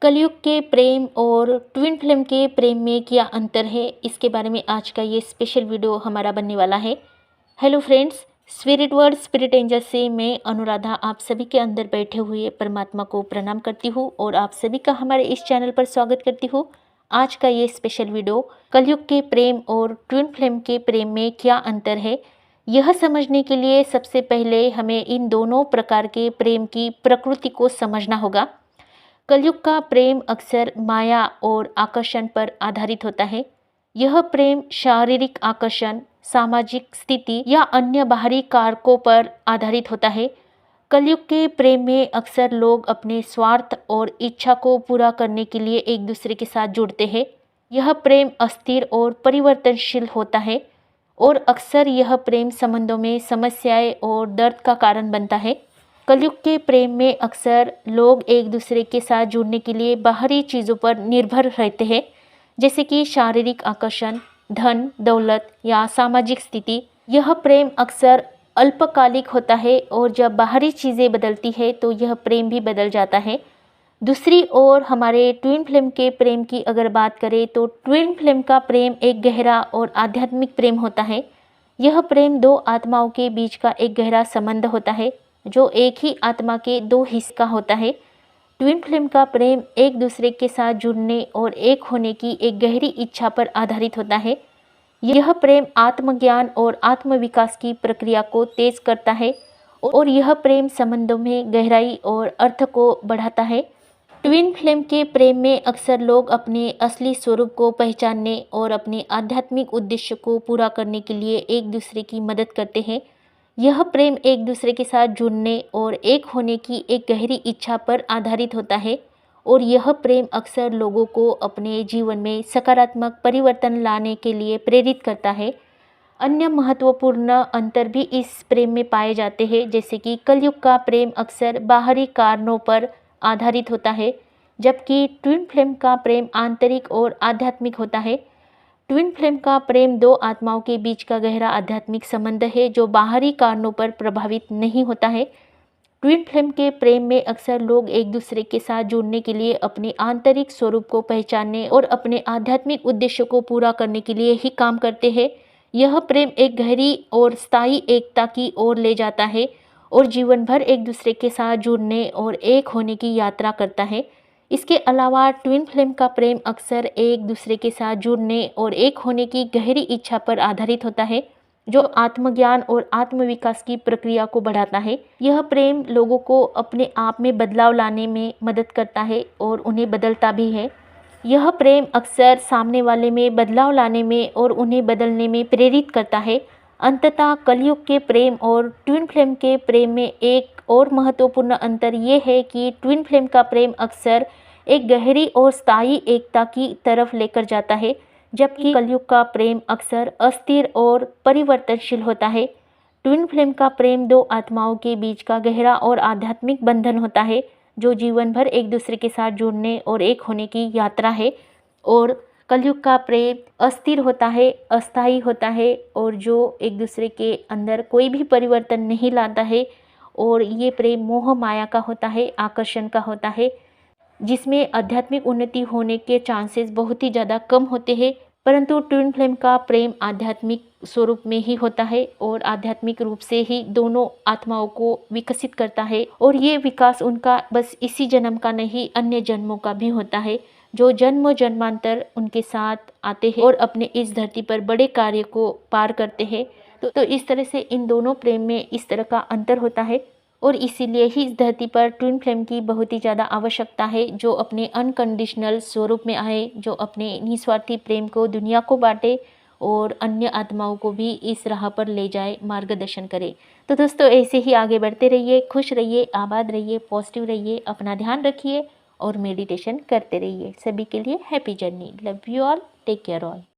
कलयुग के प्रेम और ट्विन फ्लेम के प्रेम में क्या अंतर है, इसके बारे में आज का ये स्पेशल वीडियो हमारा बनने वाला है। Hello friends, spirit word spirit angel से मैं अनुराधा आप सभी के अंदर बैठे हुए परमात्मा को प्रणाम करती हूँ और आप सभी का हमारे इस चैनल पर स्वागत करती हूँ। आज का ये स्पेशल वीडियो कलयुग के प्रेम और ट्विन फ्लेम के प्रेम में क्या अंतर है, यह समझने के लिए सबसे पहले हमें इन दोनों प्रकार के प्रेम की प्रकृति को समझना होगा। कलयुग का प्रेम अक्सर माया और आकर्षण पर आधारित होता है। यह प्रेम शारीरिक आकर्षण, सामाजिक स्थिति या अन्य बाहरी कारकों पर आधारित होता है। कलयुग के प्रेम में अक्सर लोग अपने स्वार्थ और इच्छा को पूरा करने के लिए एक दूसरे के साथ जुड़ते हैं। यह प्रेम अस्थिर और परिवर्तनशील होता है और अक्सर यह प्रेम संबंधों में समस्याएं और दर्द का कारण बनता है। कलयुग के प्रेम में अक्सर लोग एक दूसरे के साथ जुड़ने के लिए बाहरी चीज़ों पर निर्भर रहते हैं, जैसे कि शारीरिक आकर्षण, धन दौलत या सामाजिक स्थिति। यह प्रेम अक्सर अल्पकालिक होता है और जब बाहरी चीज़ें बदलती है तो यह प्रेम भी बदल जाता है। दूसरी ओर हमारे ट्विन फ्लेम के प्रेम की अगर बात करें तो ट्विन फ्लेम का प्रेम एक गहरा और आध्यात्मिक प्रेम होता है। यह प्रेम दो आत्माओं के बीच का एक गहरा संबंध होता है जो एक ही आत्मा के दो हिस्से का होता है। ट्विन फ्लेम का प्रेम एक दूसरे के साथ जुड़ने और एक होने की एक गहरी इच्छा पर आधारित होता है। यह प्रेम आत्मज्ञान और आत्मविकास की प्रक्रिया को तेज करता है और यह प्रेम संबंधों में गहराई और अर्थ को बढ़ाता है। ट्विन फ्लेम के प्रेम में अक्सर लोग अपने असली स्वरूप को पहचानने और अपने आध्यात्मिक उद्देश्य को पूरा करने के लिए एक दूसरे की मदद करते हैं। यह प्रेम एक दूसरे के साथ जुड़ने और एक होने की एक गहरी इच्छा पर आधारित होता है और यह प्रेम अक्सर लोगों को अपने जीवन में सकारात्मक परिवर्तन लाने के लिए प्रेरित करता है। अन्य महत्वपूर्ण अंतर भी इस प्रेम में पाए जाते हैं, जैसे कि कलयुग का प्रेम अक्सर बाहरी कारणों पर आधारित होता है, जबकि ट्विन फ्लेम का प्रेम आंतरिक और आध्यात्मिक होता है। ट्विन फ्लेम का प्रेम दो आत्माओं के बीच का गहरा आध्यात्मिक संबंध है जो बाहरी कारणों पर प्रभावित नहीं होता है। ट्विन फ्लेम के प्रेम में अक्सर लोग एक दूसरे के साथ जुड़ने के लिए अपने आंतरिक स्वरूप को पहचानने और अपने आध्यात्मिक उद्देश्य को पूरा करने के लिए ही काम करते हैं। यह प्रेम एक गहरी और स्थायी एकता की ओर ले जाता है और जीवन भर एक दूसरे के साथ जुड़ने और एक होने की यात्रा करता है। इसके अलावा ट्विन फ्लेम का प्रेम अक्सर एक दूसरे के साथ जुड़ने और एक होने की गहरी इच्छा पर आधारित होता है जो आत्मज्ञान और आत्मविकास की प्रक्रिया को बढ़ाता है। यह प्रेम लोगों को अपने आप में बदलाव लाने में मदद करता है और उन्हें बदलता भी है। यह प्रेम अक्सर सामने वाले में बदलाव लाने में और उन्हें बदलने में प्रेरित करता है। अंततः कलयुग के प्रेम और ट्विन फ्लेम के प्रेम में एक और महत्वपूर्ण अंतर ये है कि ट्विन फ्लेम का प्रेम अक्सर एक गहरी और स्थायी एकता की तरफ लेकर जाता है, जबकि कलयुग का प्रेम अक्सर अस्थिर और परिवर्तनशील होता है। ट्विन फ्लेम का प्रेम दो आत्माओं के बीच का गहरा और आध्यात्मिक बंधन होता है जो जीवन भर एक दूसरे के साथ जुड़ने और एक होने की यात्रा है, और कलयुग का प्रेम अस्थिर होता है, अस्थायी होता है और जो एक दूसरे के अंदर कोई भी परिवर्तन नहीं लाता है, और ये प्रेम मोह माया का होता है, आकर्षण का होता है, जिसमें आध्यात्मिक उन्नति होने के चांसेस बहुत ही ज़्यादा कम होते हैं। परंतु ट्विन फ्लेम का प्रेम आध्यात्मिक स्वरूप में ही होता है और आध्यात्मिक रूप से ही दोनों आत्माओं को विकसित करता है, और ये विकास उनका बस इसी जन्म का नहीं अन्य जन्मों का भी होता है, जो जन्म जन्मांतर उनके साथ आते हैं और अपने इस धरती पर बड़े कार्य को पार करते हैं। तो इस तरह से इन दोनों प्रेम में इस तरह का अंतर होता है और इसीलिए ही इस धरती पर ट्विन फ्लेम की बहुत ही ज़्यादा आवश्यकता है, जो अपने अनकंडीशनल स्वरूप में आए, जो अपने निस्वार्थी प्रेम को दुनिया को बांटे और अन्य आत्माओं को भी इस राह पर ले जाए, मार्गदर्शन करे। तो दोस्तों, ऐसे ही आगे बढ़ते रहिए, खुश रहिए, आबाद रहिए, पॉजिटिव रहिए, अपना ध्यान रखिए और मेडिटेशन करते रहिए। सभी के लिए happy journey. Love you all, take care all.